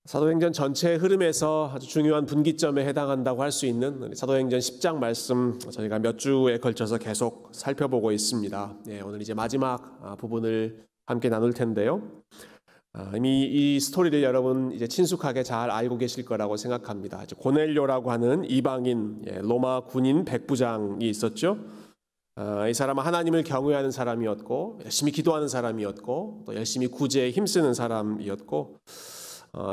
사도행전 전체의 흐름에서 아주 중요한 분기점에 해당한다고 할 수 있는 사도행전 10장 말씀 저희가 몇 주에 걸쳐서 계속 살펴보고 있습니다. 오늘 이제 마지막 부분을 함께 나눌 텐데요. 이미 이 스토리를 여러분 이제 친숙하게 잘 알고 계실 거라고 생각합니다. 고넬료라고 하는 이방인 로마 군인 백부장이 있었죠. 이 사람은 하나님을 경외하는 사람이었고 열심히 기도하는 사람이었고 또 열심히 구제에 힘쓰는 사람이었고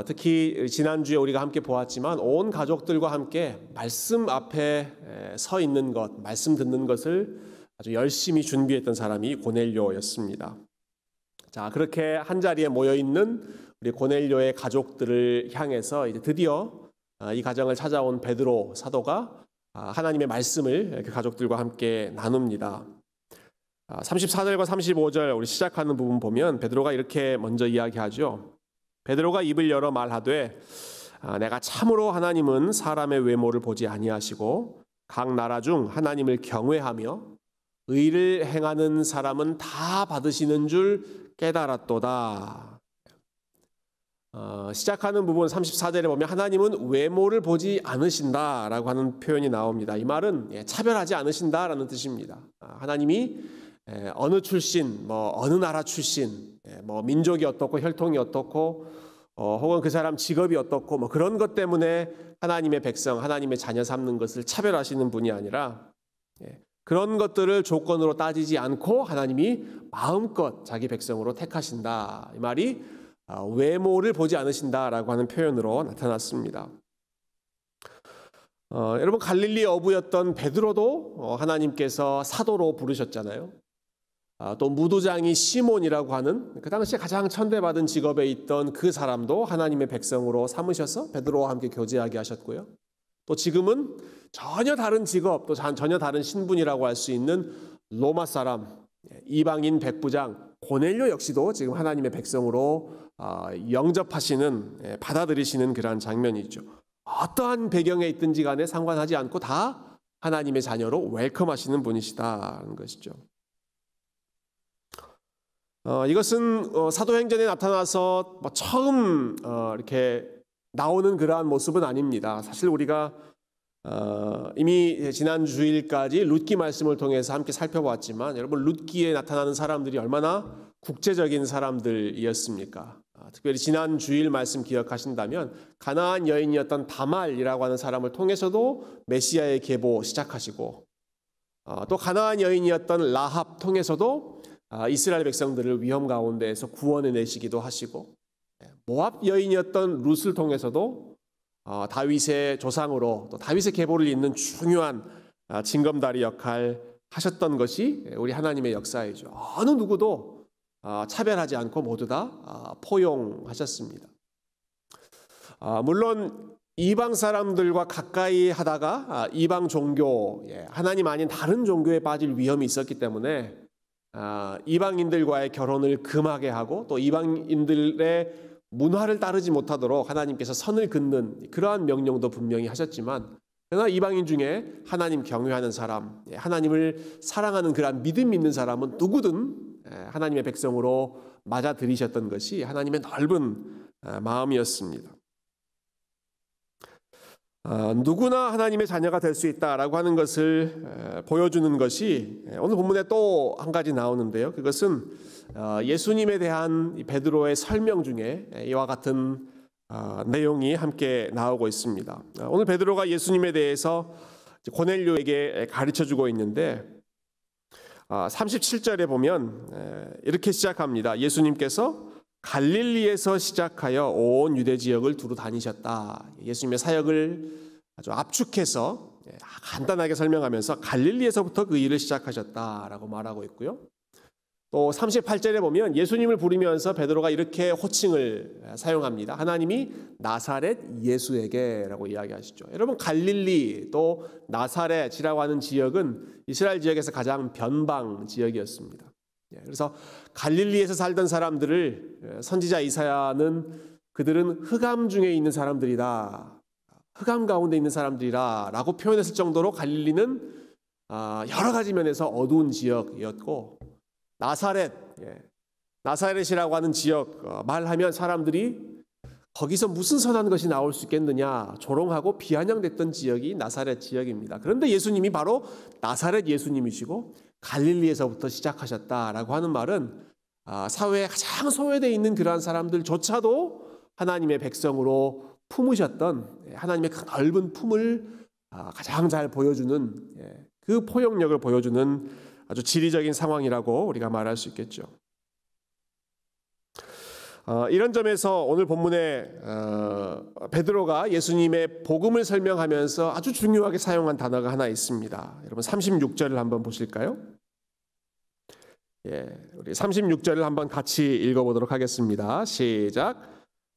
특히 지난주에 우리가 함께 보았지만 온 가족들과 함께 말씀 앞에 서 있는 것, 말씀 듣는 것을 아주 열심히 준비했던 사람이 고넬료였습니다. 자, 그렇게 한자리에 모여 있는 우리 고넬료의 가족들을 향해서 이제 드디어 이 가정을 찾아온 베드로 사도가 하나님의 말씀을 그 가족들과 함께 나눕니다. 34절과 35절 우리 시작하는 부분 보면 베드로가 이렇게 먼저 이야기하죠. 베드로가 입을 열어 말하되 내가 참으로 하나님은 사람의 외모를 보지 아니하시고 각 나라 중 하나님을 경외하며 의를 행하는 사람은 다 받으시는 줄 깨달았도다. 시작하는 부분 34절에 보면 하나님은 외모를 보지 않으신다라고 하는 표현이 나옵니다. 이 말은 차별하지 않으신다라는 뜻입니다. 하나님이 어느 출신, 어느 나라 출신, 민족이 어떻고 혈통이 어떻고 혹은 그 사람 직업이 어떻고 그런 것 때문에 하나님의 백성, 하나님의 자녀 삼는 것을 차별하시는 분이 아니라 그런 것들을 조건으로 따지지 않고 하나님이 마음껏 자기 백성으로 택하신다. 이 말이 외모를 보지 않으신다라고 하는 표현으로 나타났습니다. 여러분 갈릴리 어부였던 베드로도 하나님께서 사도로 부르셨잖아요. 또 무도장이 시몬이라고 하는 그 당시에 가장 천대받은 직업에 있던 그 사람도 하나님의 백성으로 삼으셔서 베드로와 함께 교제하게 하셨고요. 또 지금은 전혀 다른 직업, 또 전혀 다른 신분이라고 할 수 있는 로마 사람, 이방인 백부장 고넬료 역시도 지금 하나님의 백성으로 영접하시는, 받아들이시는 그러한 장면이죠. 어떠한 배경에 있든지 간에 상관하지 않고 다 하나님의 자녀로 웰컴하시는 분이시다는 것이죠. 이것은 사도행전에 나타나서 처음 이렇게 나오는 그러한 모습은 아닙니다. 사실 우리가 이미 지난 주일까지 룻기 말씀을 통해서 함께 살펴보았지만 여러분 룻기에 나타나는 사람들이 얼마나 국제적인 사람들이었습니까? 특별히 지난 주일 말씀 기억하신다면 가나안 여인이었던 다말이라고 하는 사람을 통해서도 메시아의 계보 시작하시고 또 가나안 여인이었던 라합 통해서도 이스라엘 백성들을 위험 가운데에서 구원해 내시기도 하시고 모압 여인이었던 룻을 통해서도 다윗의 조상으로 또 다윗의 계보를 잇는 중요한 징검다리 역할 하셨던 것이 우리 하나님의 역사이죠. 어느 누구도 차별하지 않고 모두 다 포용하셨습니다. 물론 이방 사람들과 가까이 하다가 이방 종교, 하나님 아닌 다른 종교에 빠질 위험이 있었기 때문에 이방인들과의 결혼을 금하게 하고 또 이방인들의 문화를 따르지 못하도록 하나님께서 선을 긋는 그러한 명령도 분명히 하셨지만 그러나 이방인 중에 하나님 경외하는 사람, 하나님을 사랑하는 그러한 믿음 있는 사람은 누구든 하나님의 백성으로 맞아들이셨던 것이 하나님의 넓은 마음이었습니다. 누구나 하나님의 자녀가 될 수 있다라고 하는 것을 보여주는 것이 오늘 본문에 또 한 가지 나오는데요. 그것은 예수님에 대한 베드로의 설명 중에 이와 같은 내용이 함께 나오고 있습니다. 오늘 베드로가 예수님에 대해서 고넬료에게 가르쳐주고 있는데 37절에 보면 이렇게 시작합니다. 예수님께서 갈릴리에서 시작하여 온 유대 지역을 두루 다니셨다. 예수님의 사역을 아주 압축해서 간단하게 설명하면서 갈릴리에서부터 그 일을 시작하셨다라고 말하고 있고요. 또 38절에 보면 예수님을 부르면서 베드로가 이렇게 호칭을 사용합니다. 하나님이 나사렛 예수에게라고 이야기하시죠. 여러분 갈릴리 또 나사렛이라고 하는 지역은 이스라엘 지역에서 가장 변방 지역이었습니다. 그래서 갈릴리에서 살던 사람들을 선지자 이사야는 그들은 흑암 중에 있는 사람들이다. 흑암 가운데 있는 사람들이라 라고 표현했을 정도로 갈릴리는 여러 가지 면에서 어두운 지역이었고 나사렛이라고 하는 지역 말하면 사람들이 거기서 무슨 선한 것이 나올 수 있겠느냐 조롱하고 비아냥댔던 지역이 나사렛 지역입니다. 그런데 예수님이 바로 나사렛 예수님이시고 갈릴리에서부터 시작하셨다라고 하는 말은 사회에 가장 소외되어 있는 그러한 사람들조차도 하나님의 백성으로 품으셨던 하나님의 그 넓은 품을 가장 잘 보여주는 그 포용력을 보여주는 아주 지리적인 상황이라고 우리가 말할 수 있겠죠. 이런 점에서 오늘 본문에 베드로가 예수님의 복음을 설명하면서 아주 중요하게 사용한 단어가 하나 있습니다. 여러분 36절을 한번 보실까요? 우리 36절을 한번 같이 읽어보도록 하겠습니다. 시작.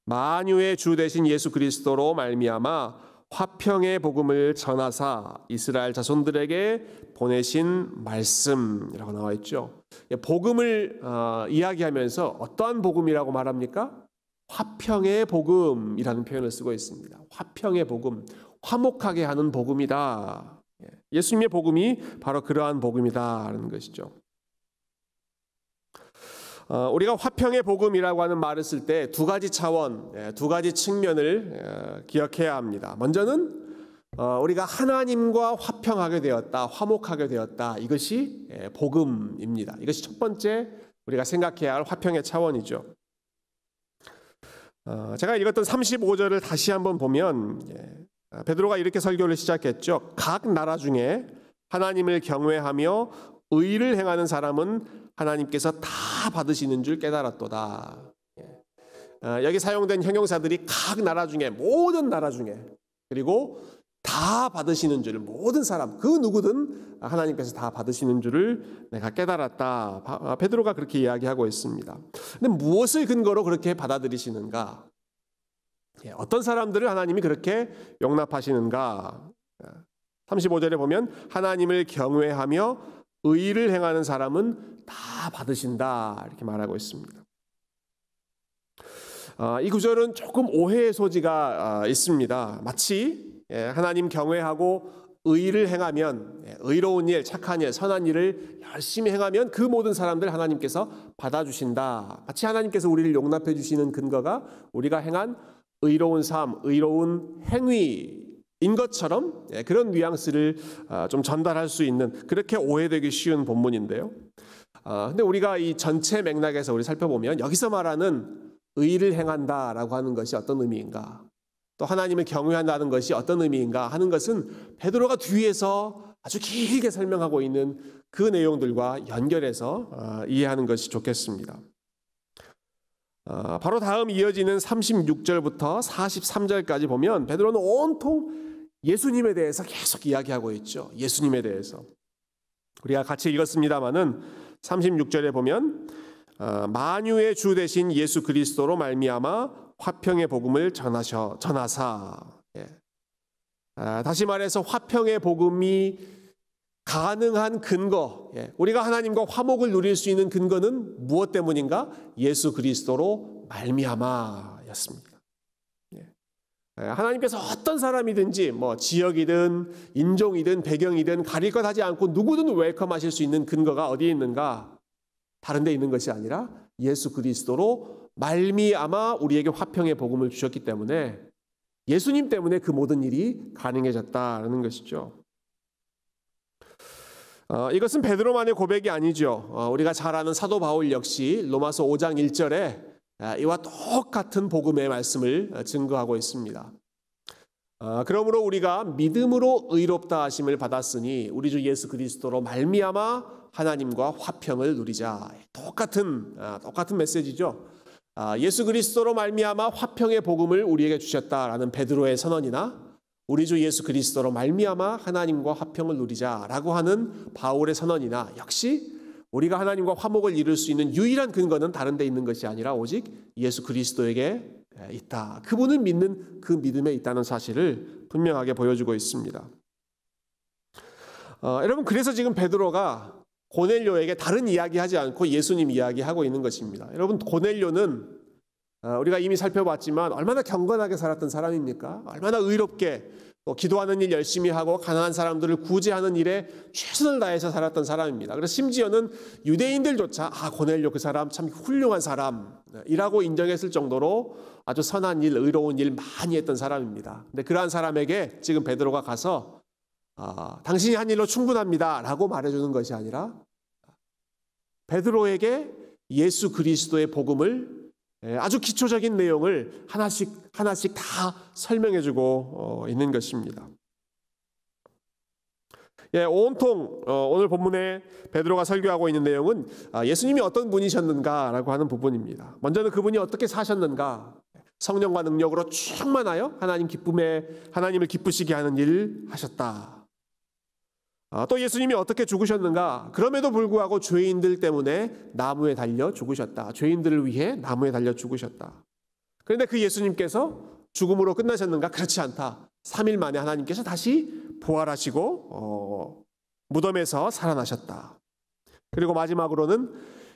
만유의 주 되신 예수 그리스도로 말미암아 화평의 복음을 전하사 이스라엘 자손들에게 보내신 말씀이라고 나와 있죠. 복음을 이야기하면서 어떠한 복음이라고 말합니까? 화평의 복음이라는 표현을 쓰고 있습니다. 화평의 복음, 화목하게 하는 복음이다. 예수님의 복음이 바로 그러한 복음이다라는 것이죠. 우리가 화평의 복음이라고 하는 말을 쓸 때 두 가지 차원, 두 가지 측면을 기억해야 합니다. 먼저는 우리가 하나님과 화평하게 되었다, 화목하게 되었다. 이것이 복음입니다. 이것이 첫 번째 우리가 생각해야 할 화평의 차원이죠. 제가 읽었던 35절을 다시 한번 보면 베드로가 이렇게 설교를 시작했죠. 각 나라 중에 하나님을 경외하며 의를 행하는 사람은 하나님께서 다 받으시는 줄 깨달았도다. 여기 사용된 형용사들이 각 나라 중에, 모든 나라 중에, 그리고 다 받으시는 줄, 모든 사람, 그 누구든 하나님께서 다 받으시는 줄을 내가 깨달았다. 베드로가 그렇게 이야기하고 있습니다. 근데 무엇을 근거로 그렇게 받아들이시는가? 어떤 사람들을 하나님이 그렇게 용납하시는가? 35절에 보면 하나님을 경외하며 의를 행하는 사람은 다 받으신다 이렇게 말하고 있습니다. 이 구절은 조금 오해의 소지가 있습니다. 마치 하나님 경외하고 의를 행하면, 의로운 일, 착한 일, 선한 일을 열심히 행하면 그 모든 사람들 하나님께서 받아주신다. 마치 하나님께서 우리를 용납해 주시는 근거가 우리가 행한 의로운 삶, 의로운 행위인 것처럼 그런 뉘앙스를 좀 전달할 수 있는, 그렇게 오해되기 쉬운 본문인데요. 근데 우리가 이 전체 맥락에서 우리 살펴보면 여기서 말하는 의를 행한다라고 하는 것이 어떤 의미인가, 또 하나님을 경외한다는 것이 어떤 의미인가 하는 것은 베드로가 뒤에서 아주 길게 설명하고 있는 그 내용들과 연결해서 이해하는 것이 좋겠습니다. 바로 다음 이어지는 36절부터 43절까지 보면 베드로는 온통 예수님에 대해서 계속 이야기하고 있죠. 예수님에 대해서. 우리가 같이 읽었습니다마는 36절에 보면 만유의 주 되신 예수 그리스도로 말미암아 화평의 복음을 전하사. 다시 말해서 화평의 복음이 가능한 근거, 우리가 하나님과 화목을 누릴 수 있는 근거는 무엇 때문인가? 예수 그리스도로 말미암아였습니다. 하나님께서 어떤 사람이든지 지역이든 인종이든 배경이든 가릴 것 하지 않고 누구든 웰컴하실 수 있는 근거가 어디에 있는가? 다른 데 있는 것이 아니라 예수 그리스도로 말미암아 우리에게 화평의 복음을 주셨기 때문에, 예수님 때문에 그 모든 일이 가능해졌다는 것이죠. 이것은 베드로만의 고백이 아니죠. 우리가 잘 아는 사도 바울 역시 로마서 5장 1절에 이와 똑같은 복음의 말씀을 증거하고 있습니다. 그러므로 우리가 믿음으로 의롭다 하심을 받았으니 우리 주 예수 그리스도로 말미암아 하나님과 화평을 누리자. 똑같은 메시지죠. 예수 그리스도로 말미암아 화평의 복음을 우리에게 주셨다라는 베드로의 선언이나 우리 주 예수 그리스도로 말미암아 하나님과 화평을 누리자라고 하는 바울의 선언이나 역시 우리가 하나님과 화목을 이룰 수 있는 유일한 근거는 다른 데 있는 것이 아니라 오직 예수 그리스도에게 있다. 그분을 믿는 그 믿음에 있다는 사실을 분명하게 보여주고 있습니다. 여러분, 그래서 지금 베드로가 고넬료에게 다른 이야기하지 않고 예수님 이야기하고 있는 것입니다. 여러분, 고넬료는 우리가 이미 살펴봤지만 얼마나 경건하게 살았던 사람입니까? 얼마나 의롭게 또 기도하는 일 열심히 하고 가난한 사람들을 구제하는 일에 최선을 다해서 살았던 사람입니다. 그래서 심지어는 유대인들조차 고넬료 그 사람 참 훌륭한 사람이라고 인정했을 정도로 아주 선한 일, 의로운 일 많이 했던 사람입니다. 근데 그러한 사람에게 지금 베드로가 가서 당신이 한 일로 충분합니다라고 말해주는 것이 아니라 베드로에게 예수 그리스도의 복음을 아주 기초적인 내용을 하나씩 다 설명해주고 있는 것입니다. 온통 오늘 본문에 베드로가 설교하고 있는 내용은 예수님이 어떤 분이셨는가라고 하는 부분입니다. 먼저는 그분이 어떻게 사셨는가, 성령과 능력으로 충만하여 하나님을 기쁘시게 하는 일 하셨다. 또 예수님이 어떻게 죽으셨는가, 그럼에도 불구하고 죄인들 때문에 나무에 달려 죽으셨다. 죄인들을 위해 나무에 달려 죽으셨다. 그런데 그 예수님께서 죽음으로 끝나셨는가? 그렇지 않다. 3일 만에 하나님께서 다시 부활하시고 무덤에서 살아나셨다. 그리고 마지막으로는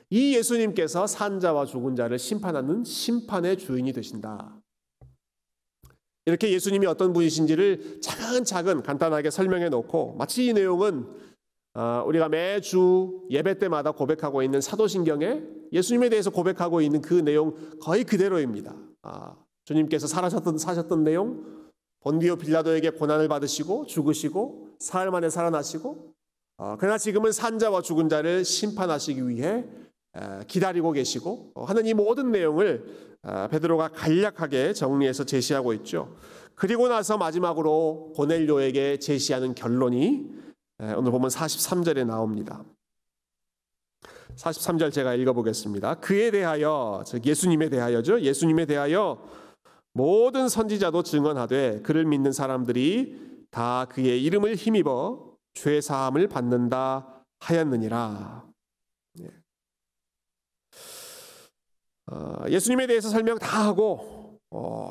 이 예수님께서 산자와 죽은 자를 심판하는 심판의 주인이 되신다. 이렇게 예수님이 어떤 분이신지를 차근차근 간단하게 설명해 놓고, 마치 이 내용은 우리가 매주 예배 때마다 고백하고 있는 사도신경에 예수님에 대해서 고백하고 있는 그 내용 거의 그대로입니다. 주님께서 사셨던 내용, 본디오 빌라도에게 고난을 받으시고 죽으시고 사흘 만에 살아나시고, 그러나 지금은 산자와 죽은 자를 심판하시기 위해 기다리고 계시고 하는 이 모든 내용을 베드로가 간략하게 정리해서 제시하고 있죠. 그리고 나서 마지막으로 고넬료에게 제시하는 결론이 오늘 보면 43절에 나옵니다. 43절 제가 읽어보겠습니다. 그에 대하여, 즉 예수님에 대하여죠. 예수님에 대하여 모든 선지자도 증언하되 그를 믿는 사람들이 다 그의 이름을 힘입어 죄 사함을 받는다 하였느니라. 예수님에 대해서 설명 다 하고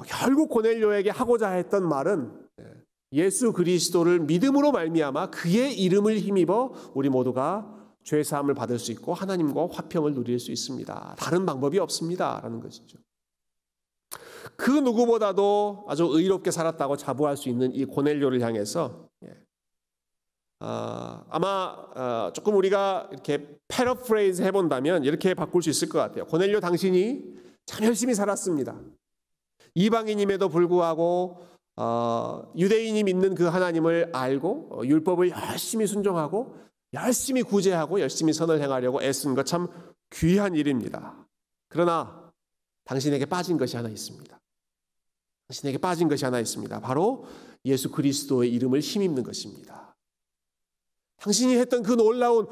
결국 고넬료에게 하고자 했던 말은 예수 그리스도를 믿음으로 말미암아 그의 이름을 힘입어 우리 모두가 죄 사함을 받을 수 있고 하나님과 화평을 누릴 수 있습니다. 다른 방법이 없습니다라는 것이죠. 그 누구보다도 아주 의롭게 살았다고 자부할 수 있는 이 고넬료를 향해서 아마 조금 우리가 이렇게 패러프레이즈 해본다면 이렇게 바꿀 수 있을 것 같아요. 고넬료 당신이 참 열심히 살았습니다. 이방인임에도 불구하고 유대인이 믿는 그 하나님을 알고 율법을 열심히 순종하고 열심히 구제하고 열심히 선을 행하려고 애쓴 것 참 귀한 일입니다. 그러나 당신에게 빠진 것이 하나 있습니다. 당신에게 빠진 것이 하나 있습니다. 바로 예수 그리스도의 이름을 힘입는 것입니다. 당신이 했던 그 놀라운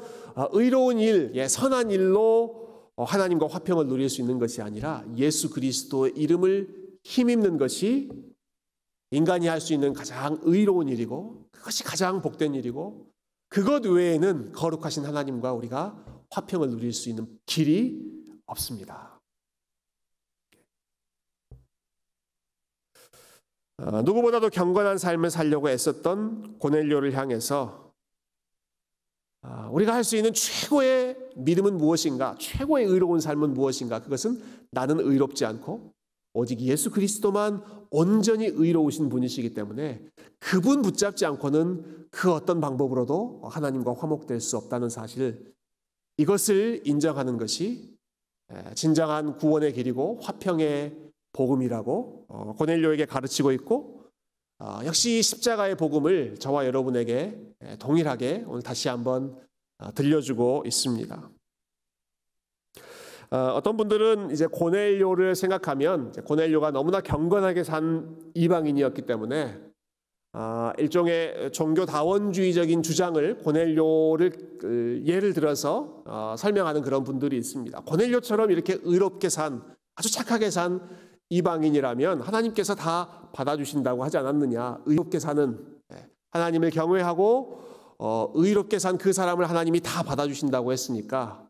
의로운 일, 선한 일로 하나님과 화평을 누릴 수 있는 것이 아니라 예수 그리스도의 이름을 힘입는 것이 인간이 할 수 있는 가장 의로운 일이고 그것이 가장 복된 일이고 그것 외에는 거룩하신 하나님과 우리가 화평을 누릴 수 있는 길이 없습니다. 누구보다도 경건한 삶을 살려고 애썼던 고넬료를 향해서 우리가 할 수 있는 최고의 믿음은 무엇인가? 최고의 의로운 삶은 무엇인가? 그것은 나는 의롭지 않고 오직 예수 그리스도만 온전히 의로우신 분이시기 때문에 그분 붙잡지 않고는 그 어떤 방법으로도 하나님과 화목될 수 없다는 사실, 이것을 인정하는 것이 진정한 구원의 길이고 화평의 복음이라고 고넬료에게 가르치고 있고, 역시 십자가의 복음을 저와 여러분에게 동일하게 오늘 다시 한번 들려주고 있습니다. 어떤 분들은 이제 고넬료를 생각하면 고넬료가 너무나 경건하게 산 이방인이었기 때문에 일종의 종교다원주의적인 주장을 고넬료를 예를 들어서 설명하는 그런 분들이 있습니다. 고넬료처럼 이렇게 의롭게 산, 아주 착하게 산 이방인이라면 하나님께서 다 받아주신다고 하지 않았느냐. 의롭게 사는, 하나님을 경외하고 의롭게 산 그 사람을 하나님이 다 받아주신다고 했으니까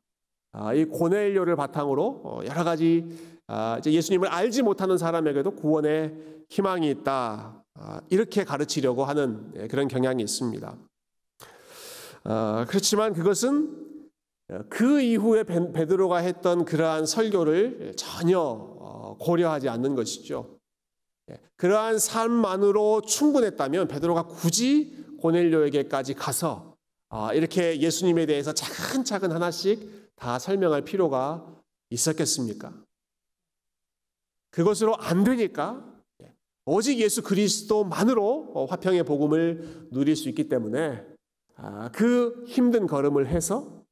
이 고넬료를 바탕으로 여러 가지 이제 예수님을 알지 못하는 사람에게도 구원의 희망이 있다, 이렇게 가르치려고 하는 그런 경향이 있습니다. 그렇지만 그것은 그 이후에 베드로가 했던 그러한 설교를 전혀 고려하지 않는 것이죠. 그러한 삶만으로 충분했다면 베드로가 굳이 고넬료에게까지 가서 이렇게 예수님에 대해서 차근차근 하나씩 다 설명할 필요가 있었겠습니까? 그것으로 안 되니까 오직 예수 그리스도만으로 화평의 복음을 누릴 수 있기 때문에 그 힘든 걸음을 해서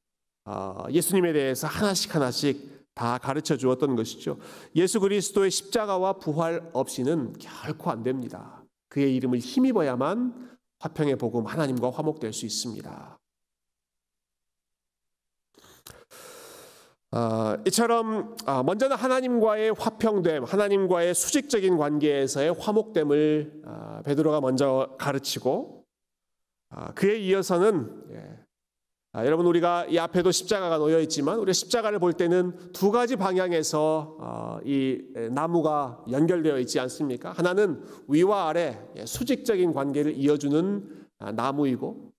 예수님에 대해서 하나씩 다 가르쳐 주었던 것이죠. 예수 그리스도의 십자가와 부활 없이는 결코 안 됩니다. 그의 이름을 힘입어야만 화평의 복음, 하나님과 화목될 수 있습니다. 이처럼 먼저는 하나님과의 화평됨, 하나님과의 수직적인 관계에서의 화목됨을 베드로가 먼저 가르치고, 그에 이어서는 여러분, 우리가 이 앞에도 십자가가 놓여 있지만 우리 십자가를 볼 때는 두 가지 방향에서 이 나무가 연결되어 있지 않습니까? 하나는 위와 아래 수직적인 관계를 이어주는 나무이고,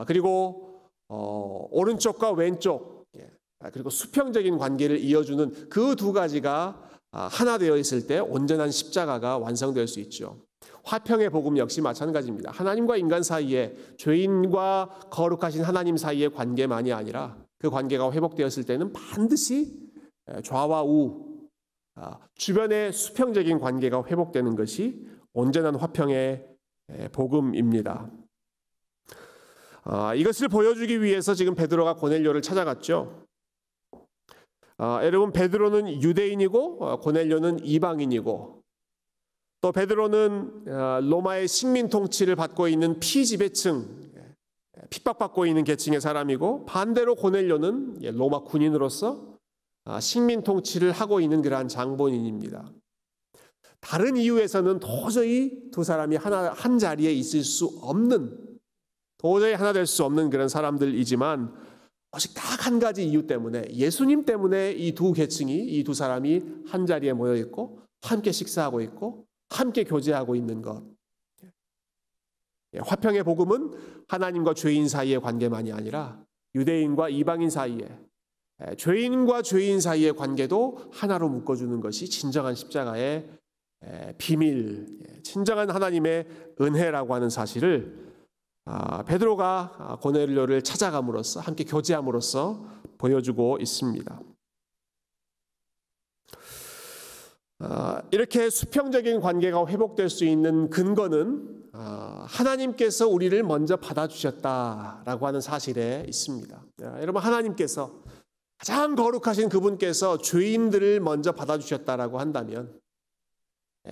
그리고 오른쪽과 왼쪽, 그리고 수평적인 관계를 이어주는 그 두 가지가 하나 되어 있을 때 온전한 십자가가 완성될 수 있죠. 화평의 복음 역시 마찬가지입니다. 하나님과 인간 사이에, 죄인과 거룩하신 하나님 사이의 관계만이 아니라 그 관계가 회복되었을 때는 반드시 좌와 우, 주변의 수평적인 관계가 회복되는 것이 온전한 화평의 복음입니다. 이것을 보여주기 위해서 지금 베드로가 고넬료를 찾아갔죠. 여러분, 베드로는 유대인이고 고넬료는 이방인이고, 또 베드로는 로마의 식민 통치를 받고 있는 피지배층, 핍박받고 있는 계층의 사람이고, 반대로 고넬료는 로마 군인으로서 식민 통치를 하고 있는 그러한 장본인입니다. 다른 이유에서는 도저히 두 사람이 한 자리에 있을 수 없는, 도저히 하나 될 수 없는 그런 사람들이지만, 오직 딱 한 가지 이유 때문에, 예수님 때문에 이 두 계층이, 이 두 사람이 한 자리에 모여 있고 함께 식사하고 있고 함께 교제하고 있는 것. 화평의 복음은 하나님과 죄인 사이의 관계만이 아니라 유대인과 이방인 사이에, 죄인과 죄인 사이의 관계도 하나로 묶어주는 것이 진정한 십자가의 비밀, 진정한 하나님의 은혜라고 하는 사실을 베드로가 고넬료를 찾아감으로써, 함께 교제함으로써 보여주고 있습니다. 이렇게 수평적인 관계가 회복될 수 있는 근거는 하나님께서 우리를 먼저 받아주셨다라고 하는 사실에 있습니다. 여러분, 하나님께서, 가장 거룩하신 그분께서 죄인들을 먼저 받아주셨다라고 한다면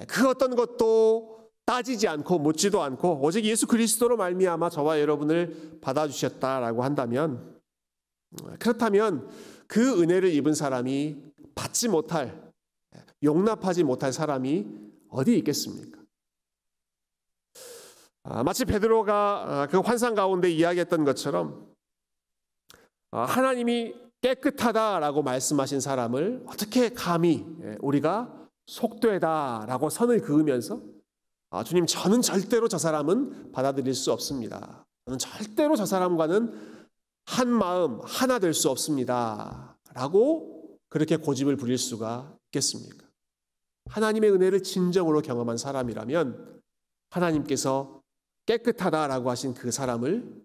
그 어떤 것도 따지지 않고 묻지도 않고 오직 예수 그리스도로 말미암아 저와 여러분을 받아주셨다라고 한다면, 그렇다면 그 은혜를 입은 사람이 받지 못할, 용납하지 못할 사람이 어디 있겠습니까? 마치 베드로가 그 환상 가운데 이야기했던 것처럼 하나님이 깨끗하다라고 말씀하신 사람을 어떻게 감히 우리가 속되다라고 선을 그으면서 주님, 저는 절대로 저 사람은 받아들일 수 없습니다. 저는 절대로 저 사람과는 한 마음 하나 될 수 없습니다. 라고 그렇게 고집을 부릴 수가 있겠습니까? 하나님의 은혜를 진정으로 경험한 사람이라면 하나님께서 깨끗하다라고 하신 그 사람을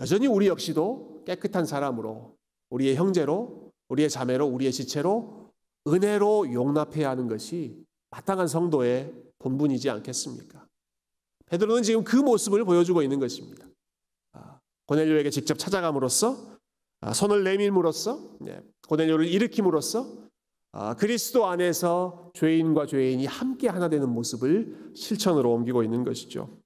여전히 우리 역시도 깨끗한 사람으로, 우리의 형제로, 우리의 자매로, 우리의 지체로 은혜로 용납해야 하는 것이 마땅한 성도의 본분이지 않겠습니까? 베드로는 지금 그 모습을 보여주고 있는 것입니다. 고넬료에게 직접 찾아감으로써, 손을 내밀므로써, 고넬료를 일으킴으로써 그리스도 안에서 죄인과 죄인이 함께 하나 되는 모습을 실천으로 옮기고 있는 것이죠.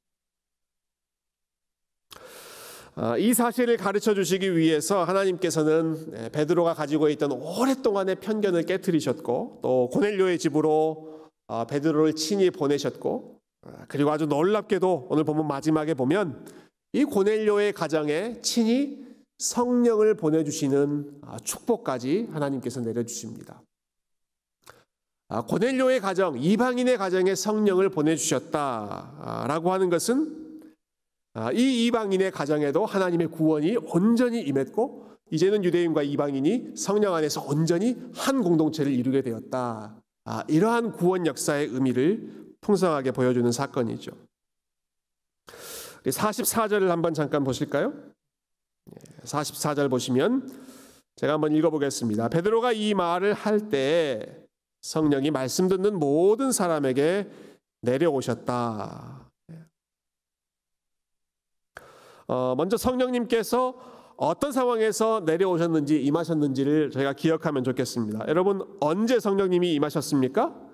이 사실을 가르쳐 주시기 위해서 하나님께서는 베드로가 가지고 있던 오랫동안의 편견을 깨트리셨고, 또 고넬료의 집으로 베드로를 친히 보내셨고, 그리고 아주 놀랍게도 오늘 본문 마지막에 보면 이 고넬료의 가정에 친히 성령을 보내주시는 축복까지 하나님께서 내려주십니다. 고넬료의 가정, 이방인의 가정에 성령을 보내주셨다라고 하는 것은 이 이방인의 가정에도 하나님의 구원이 온전히 임했고, 이제는 유대인과 이방인이 성령 안에서 온전히 한 공동체를 이루게 되었다. 이러한 구원 역사의 의미를 풍성하게 보여주는 사건이죠. 44절을 한번 잠깐 보실까요? 44절 보시면 제가 한번 읽어보겠습니다. 베드로가 이 말을 할 때 성령이 말씀 듣는 모든 사람에게 내려오셨다. 먼저 성령님께서 어떤 상황에서 내려오셨는지 임하셨는지를 저희가 기억하면 좋겠습니다. 여러분, 언제 성령님이 임하셨습니까?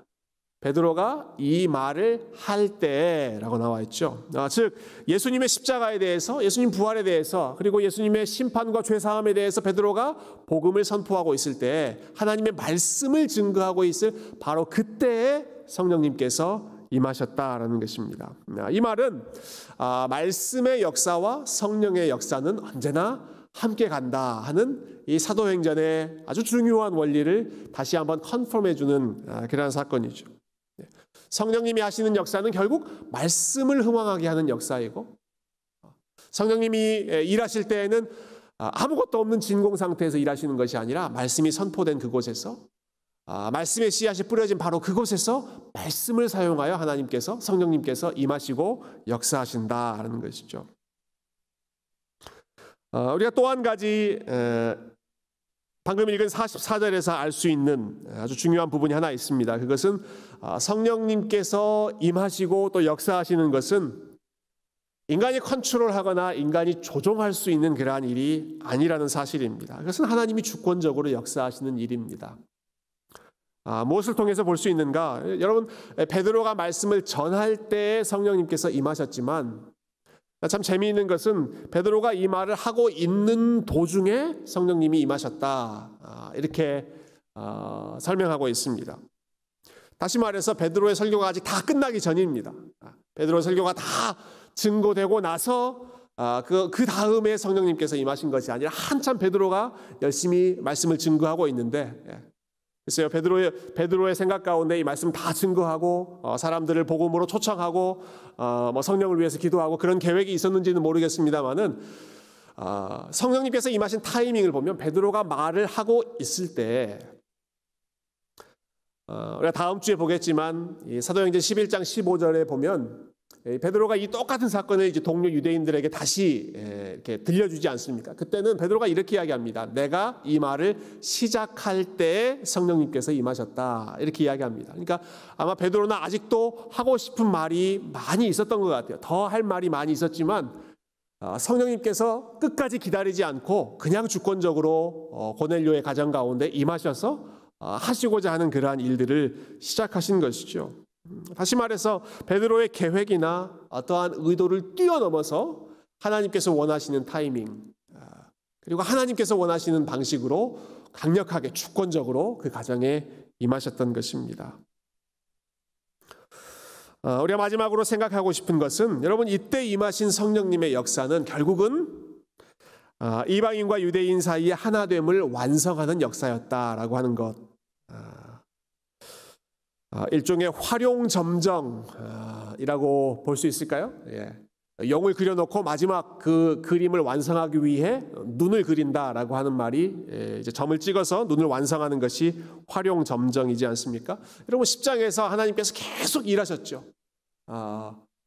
베드로가 이 말을 할 때라고 나와 있죠. 즉 예수님의 십자가에 대해서, 예수님 부활에 대해서, 그리고 예수님의 심판과 죄사함에 대해서 베드로가 복음을 선포하고 있을 때, 하나님의 말씀을 증거하고 있을 바로 그때에 성령님께서 임하셨다라는 것입니다. 이 말은 말씀의 역사와 성령의 역사는 언제나 함께 간다 하는 이 사도행전의 아주 중요한 원리를 다시 한번 컨펌해 주는 그런 사건이죠. 성령님이 하시는 역사는 결국 말씀을 흥왕하게 하는 역사이고, 성령님이 일하실 때에는 아무것도 없는 진공 상태에서 일하시는 것이 아니라 말씀이 선포된 그곳에서, 말씀의 씨앗이 뿌려진 바로 그곳에서 말씀을 사용하여 하나님께서, 성령님께서 임하시고 역사하신다라는 것이죠. 우리가 또 한 가지 방금 읽은 44절에서 알 수 있는 아주 중요한 부분이 하나 있습니다. 그것은 성령님께서 임하시고 또 역사하시는 것은 인간이 컨트롤하거나 인간이 조종할 수 있는 그러한 일이 아니라는 사실입니다. 그것은 하나님이 주권적으로 역사하시는 일입니다. 무엇을 통해서 볼 수 있는가? 여러분, 베드로가 말씀을 전할 때 성령님께서 임하셨지만, 참 재미있는 것은 베드로가 이 말을 하고 있는 도중에 성령님이 임하셨다, 이렇게 설명하고 있습니다. 다시 말해서 베드로의 설교가 아직 다 끝나기 전입니다. 베드로의 설교가 다 증거되고 나서 그 다음에 성령님께서 임하신 것이 아니라 한참 베드로가 열심히 말씀을 증거하고 있는데, 글쎄요, 베드로의 생각 가운데 이 말씀 다 증거하고 사람들을 복음으로 초청하고 성령을 위해서 기도하고 그런 계획이 있었는지는 모르겠습니다만은, 성령님께서 임하신 타이밍을 보면 베드로가 말을 하고 있을 때, 우리가 다음 주에 보겠지만 사도행전 11장 15절에 보면 베드로가 이 똑같은 사건을 이제 동료 유대인들에게 다시 이렇게 들려주지 않습니까? 그때는 베드로가 이렇게 이야기합니다. 내가 이 말을 시작할 때 성령님께서 임하셨다, 이렇게 이야기합니다. 그러니까 아마 베드로는 아직도 하고 싶은 말이 많이 있었던 것 같아요. 더 할 말이 많이 있었지만 성령님께서 끝까지 기다리지 않고 그냥 주권적으로 고넬료의 가정 가운데 임하셔서 하시고자 하는 그러한 일들을 시작하신 것이죠. 다시 말해서 베드로의 계획이나 어떠한 의도를 뛰어넘어서 하나님께서 원하시는 타이밍, 그리고 하나님께서 원하시는 방식으로 강력하게 주권적으로 그 가정에 임하셨던 것입니다. 우리가 마지막으로 생각하고 싶은 것은, 여러분, 이때 임하신 성령님의 역사는 결국은 이방인과 유대인 사이의 하나됨을 완성하는 역사였다라고 하는 것, 일종의 활용점정이라고 볼 수 있을까요? 영을 그려놓고 마지막 그 그림을 완성하기 위해 눈을 그린다라고 하는 말이, 이제 점을 찍어서 눈을 완성하는 것이 활용점정이지 않습니까? 여러분, 10장에서 하나님께서 계속 일하셨죠.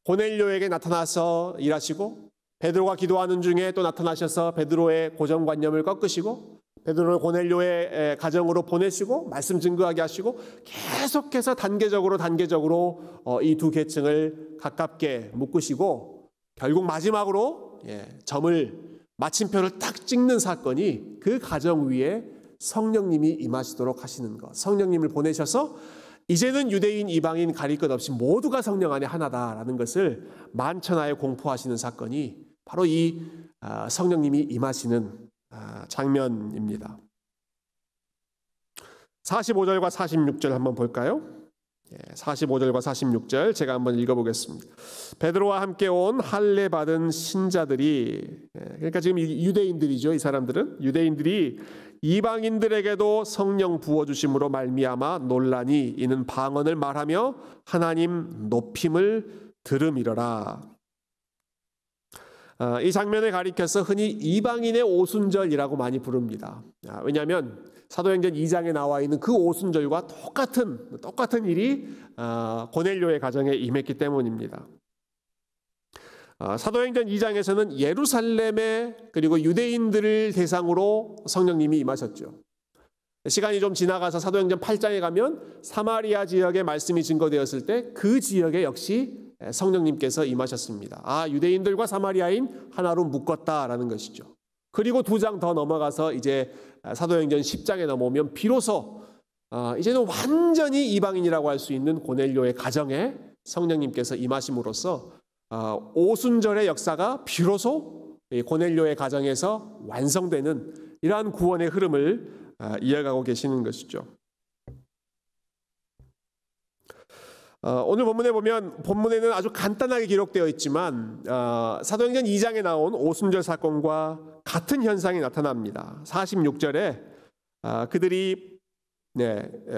고넬료에게 나타나서 일하시고, 베드로가 기도하는 중에 또 나타나셔서 베드로의 고정관념을 꺾으시고, 베드로를 고넬료의 가정으로 보내시고 말씀 증거하게 하시고, 계속해서 단계적으로 이 두 계층을 가깝게 묶으시고, 결국 마지막으로 점을, 마침표를 딱 찍는 사건이 그 가정 위에 성령님이 임하시도록 하시는 것. 성령님을 보내셔서 이제는 유대인 이방인 가릴 것 없이 모두가 성령 안에 하나다라는 것을 만천하에 공포하시는 사건이 바로 이 성령님이 임하시는 장면입니다. 45절과 46절 한번 볼까요? 45절과 46절 제가 한번 읽어보겠습니다. 베드로와 함께 온 할례 받은 신자들이, 그러니까 지금 유대인들이죠. 이 사람들은 유대인들이 이방인들에게도 성령 부어주심으로 말미암아 논란이, 이는 방언을 말하며 하나님 높임을 들음이러라. 이 장면을 가리켜서 흔히 이방인의 오순절이라고 많이 부릅니다. 왜냐하면 사도행전 2장에 나와 있는 그 오순절과 똑같은 일이 고넬료의 가정에 임했기 때문입니다. 사도행전 2장에서는 예루살렘에 그리고 유대인들을 대상으로 성령님이 임하셨죠. 시간이 좀 지나가서 사도행전 8장에 가면 사마리아 지역의 말씀이 증거되었을 때 그 지역에 역시 성령님께서 임하셨습니다. 유대인들과 사마리아인 하나로 묶었다라는 것이죠. 그리고 2장 더 넘어가서 이제 사도행전 10장에 넘어오면 비로소 이제는 완전히 이방인이라고 할 수 있는 고넬료의 가정에 성령님께서 임하심으로써 오순절의 역사가 비로소 고넬료의 가정에서 완성되는 이러한 구원의 흐름을 이어가고 계시는 것이죠. 오늘 본문에 보면 본문에는 아주 간단하게 기록되어 있지만 사도행전 2장에 나온 오순절 사건과 같은 현상이 나타납니다. 46절에 그들이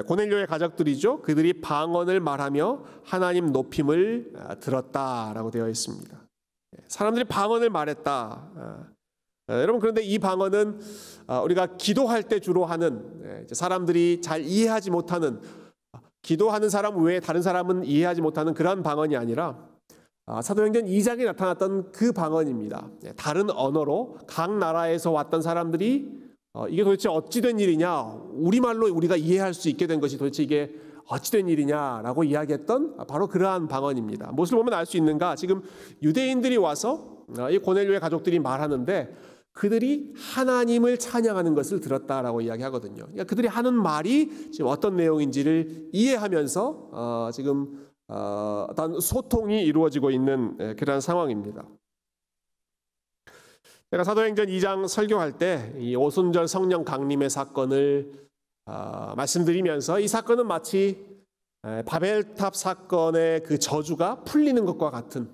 고넬료의 가족들이죠. 그들이 방언을 말하며 하나님 높임을 들었다라고 되어 있습니다. 사람들이 방언을 말했다. 여러분, 그런데 이 방언은 우리가 기도할 때 주로 하는, 사람들이 잘 이해하지 못하는, 기도하는 사람 외에 다른 사람은 이해하지 못하는 그런 방언이 아니라 사도행전 2장에 나타났던 그 방언입니다. 다른 언어로 각 나라에서 왔던 사람들이 이게 도대체 어찌된 일이냐, 우리말로 우리가 이해할 수 있게 된 것이 도대체 이게 어찌된 일이냐라고 이야기했던 바로 그러한 방언입니다. 무엇을 보면 알 수 있는가? 지금 유대인들이 와서 이 고넬료의 가족들이 말하는데 그들이 하나님을 찬양하는 것을 들었다라고 이야기하거든요. 그러니까 그들이 하는 말이 지금 어떤 내용인지를 이해하면서 지금 어떤 소통이 이루어지고 있는 그런 상황입니다. 제가 사도행전 2장 설교할 때 이 오순절 성령 강림의 사건을 말씀드리면서 이 사건은 마치 바벨탑 사건의 그 저주가 풀리는 것과 같은,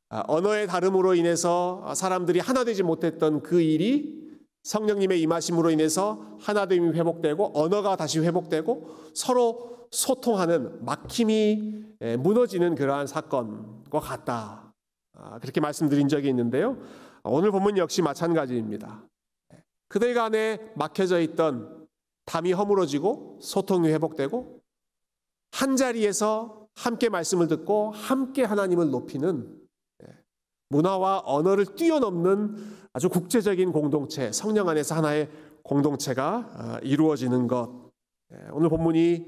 언어의 다름으로 인해서 사람들이 하나 되지 못했던 그 일이 성령님의 임하심으로 인해서 하나됨이 회복되고 언어가 다시 회복되고 서로 소통하는, 막힘이 무너지는 그러한 사건과 같다. 그렇게 말씀드린 적이 있는데요. 오늘 본문 역시 마찬가지입니다. 그들 간에 막혀져 있던 담이 허물어지고 소통이 회복되고 한자리에서 함께 말씀을 듣고 함께 하나님을 높이는, 문화와 언어를 뛰어넘는 아주 국제적인 공동체, 성령 안에서 하나의 공동체가 이루어지는 것, 오늘 본문이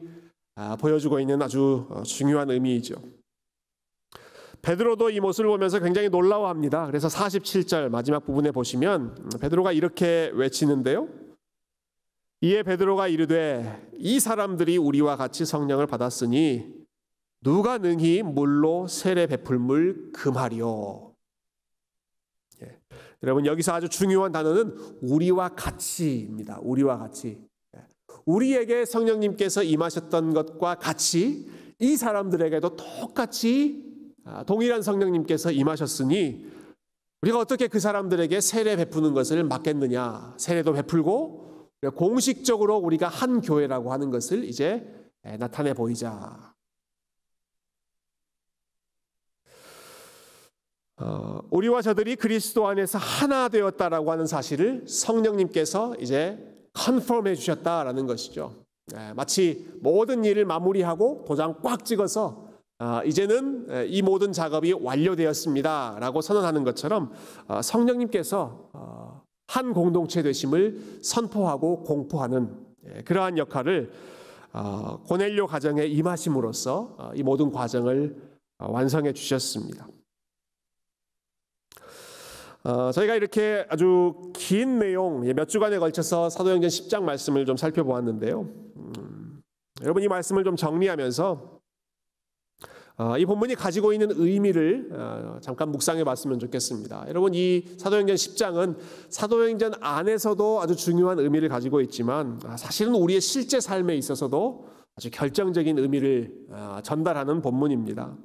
보여주고 있는 아주 중요한 의미이죠. 베드로도 이 모습을 보면서 굉장히 놀라워합니다. 그래서 47절 마지막 부분에 보시면 베드로가 이렇게 외치는데요. 이에 베드로가 이르되 이 사람들이 우리와 같이 성령을 받았으니 누가 능히 물로 세례 베풀물 금하리요. 여러분, 여기서 아주 중요한 단어는 우리와 같이입니다. 우리와 같이. 우리에게 성령님께서 임하셨던 것과 같이 이 사람들에게도 똑같이 동일한 성령님께서 임하셨으니 우리가 어떻게 그 사람들에게 세례 베푸는 것을 막겠느냐. 세례도 베풀고 공식적으로 우리가 한 교회라고 하는 것을 이제 나타내 보이자. 우리와 저들이 그리스도 안에서 하나 되었다라고 하는 사실을 성령님께서 이제 컨펌해 주셨다라는 것이죠. 마치 모든 일을 마무리하고 도장 꽉 찍어서 이제는 이 모든 작업이 완료되었습니다라고 선언하는 것처럼 성령님께서 한 공동체 되심을 선포하고 공포하는 그러한 역할을 고넬료 가정에 임하심으로써 이 모든 과정을 완성해 주셨습니다. 저희가 이렇게 아주 긴 내용, 몇 주간에 걸쳐서 사도행전 10장 말씀을 좀 살펴보았는데요. 여러분, 이 말씀을 좀 정리하면서 이 본문이 가지고 있는 의미를 잠깐 묵상해 봤으면 좋겠습니다. 여러분, 이 사도행전 10장은 사도행전 안에서도 아주 중요한 의미를 가지고 있지만 사실은 우리의 실제 삶에 있어서도 아주 결정적인 의미를 전달하는 본문입니다.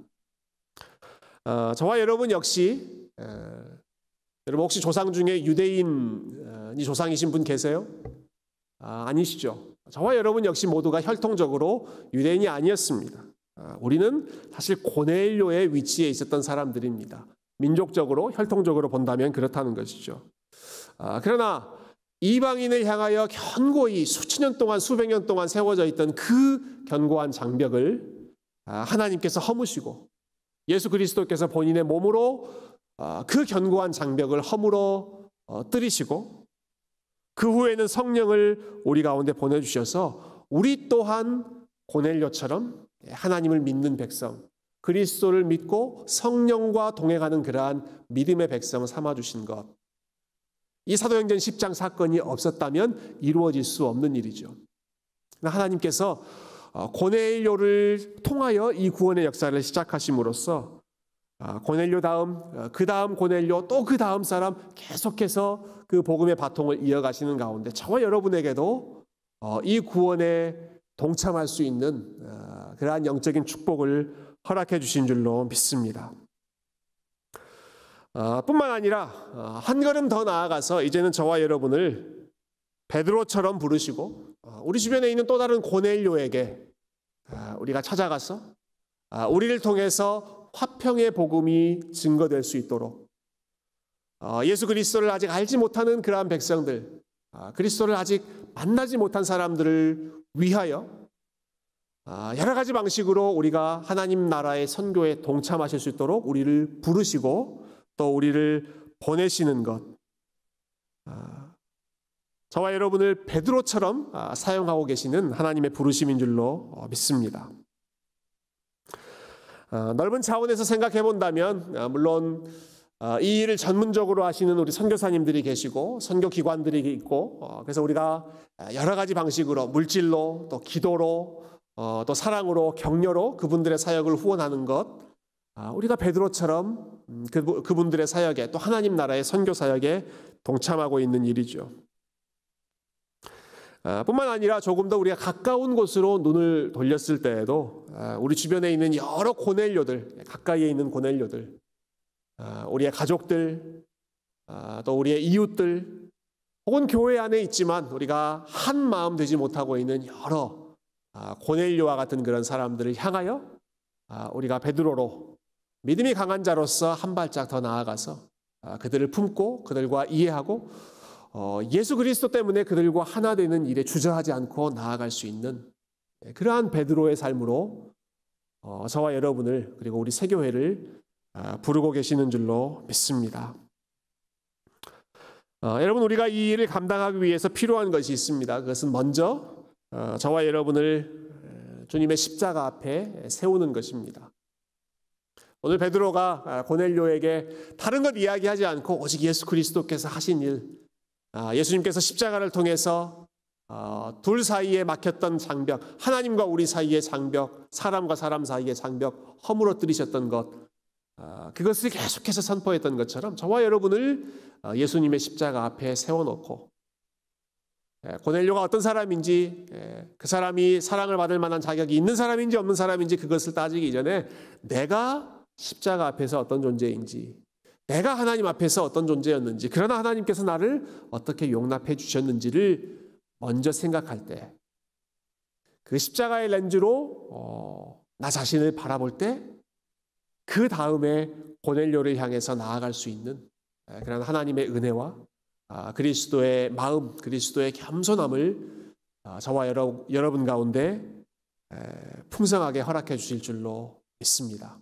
저와 여러분 역시, 여러분 혹시 조상 중에 유대인이 조상이신 분 계세요? 아니시죠? 저와 여러분 역시 모두가 혈통적으로 유대인이 아니었습니다. 우리는 사실 고넬료의 위치에 있었던 사람들입니다. 민족적으로, 혈통적으로 본다면 그렇다는 것이죠. 그러나 이방인을 향하여 견고히 수천 년 동안 수백 년 동안 세워져 있던 그 견고한 장벽을 하나님께서 허무시고 예수 그리스도께서 본인의 몸으로 그 견고한 장벽을 허물어 뜨리시고 그 후에는 성령을 우리 가운데 보내주셔서 우리 또한 고넬료처럼 하나님을 믿는 백성, 그리스도를 믿고 성령과 동행하는 그러한 믿음의 백성을 삼아주신 것. 이 사도행전 10장 사건이 없었다면 이루어질 수 없는 일이죠. 하나님께서 고넬료를 통하여 이 구원의 역사를 시작하심으로써 고넬료 다음, 그 다음 고넬료, 또 그 다음 사람 계속해서 그 복음의 바통을 이어가시는 가운데 저와 여러분에게도 이 구원에 동참할 수 있는 그러한 영적인 축복을 허락해 주신 줄로 믿습니다. 뿐만 아니라 한 걸음 더 나아가서 이제는 저와 여러분을 베드로처럼 부르시고 우리 주변에 있는 또 다른 고넬료에게 우리가 찾아가서 우리를 통해서 화평의 복음이 증거될 수 있도록 예수 그리스도를 아직 알지 못하는 그러한 백성들, 그리스도를 아직 만나지 못한 사람들을 위하여 여러 가지 방식으로 우리가 하나님 나라의 선교에 동참하실 수 있도록 우리를 부르시고 또 우리를 보내시는 것, 저와 여러분을 베드로처럼 사용하고 계시는 하나님의 부르심인 줄로 믿습니다. 넓은 차원에서 생각해 본다면 물론 이 일을 전문적으로 하시는 우리 선교사님들이 계시고 선교기관들이 있고 그래서 우리가 여러 가지 방식으로 물질로 또 기도로 또 사랑으로 격려로 그분들의 사역을 후원하는 것, 우리가 베드로처럼 그분들의 사역에 또 하나님 나라의 선교 사역에 동참하고 있는 일이죠. 뿐만 아니라 조금 더 우리가 가까운 곳으로 눈을 돌렸을 때에도 우리 주변에 있는 여러 고넬료들, 가까이에 있는 고넬료들, 우리의 가족들, 또 우리의 이웃들, 혹은 교회 안에 있지만 우리가 한 마음 되지 못하고 있는 여러 고넬료와 같은 그런 사람들을 향하여 우리가 베드로로 믿음이 강한 자로서 한 발짝 더 나아가서 그들을 품고 그들과 이해하고 예수 그리스도 때문에 그들과 하나 되는 일에 주저하지 않고 나아갈 수 있는 그러한 베드로의 삶으로 저와 여러분을 그리고 우리 새교회를 부르고 계시는 줄로 믿습니다. 여러분, 우리가 이 일을 감당하기 위해서 필요한 것이 있습니다. 그것은 먼저 저와 여러분을 주님의 십자가 앞에 세우는 것입니다. 오늘 베드로가 고넬료에게 다른 것 이야기하지 않고 오직 예수 그리스도께서 하신 일, 예수님께서 십자가를 통해서 둘 사이에 막혔던 장벽, 하나님과 우리 사이의 장벽, 사람과 사람 사이의 장벽 허물어뜨리셨던 것, 그것을 계속해서 선포했던 것처럼 저와 여러분을 예수님의 십자가 앞에 세워놓고 고넬료가 어떤 사람인지, 그 사람이 사랑을 받을 만한 자격이 있는 사람인지 없는 사람인지 그것을 따지기 이전에 내가 십자가 앞에서 어떤 존재인지, 내가 하나님 앞에서 어떤 존재였는지, 그러나 하나님께서 나를 어떻게 용납해 주셨는지를 먼저 생각할 때, 그 십자가의 렌즈로 나 자신을 바라볼 때, 그 다음에 고넬료를 향해서 나아갈 수 있는 그런 하나님의 은혜와 그리스도의 마음, 그리스도의 겸손함을 저와 여러분 가운데 풍성하게 허락해 주실 줄로 믿습니다.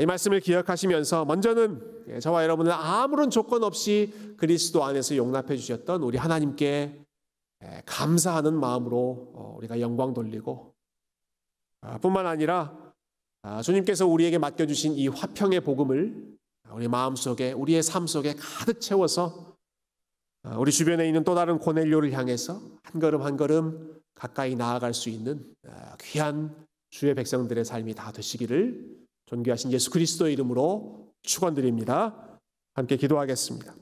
이 말씀을 기억하시면서 먼저는 저와 여러분을 아무런 조건 없이 그리스도 안에서 용납해 주셨던 우리 하나님께 감사하는 마음으로 우리가 영광 돌리고, 뿐만 아니라 주님께서 우리에게 맡겨주신 이 화평의 복음을 우리 마음속에, 우리의 삶 속에 가득 채워서 우리 주변에 있는 또 다른 고넬료를 향해서 한 걸음 한 걸음 가까이 나아갈 수 있는 귀한 주의 백성들의 삶이 다 되시기를 존귀하신 예수 그리스도의 이름으로 축원드립니다. 함께 기도하겠습니다.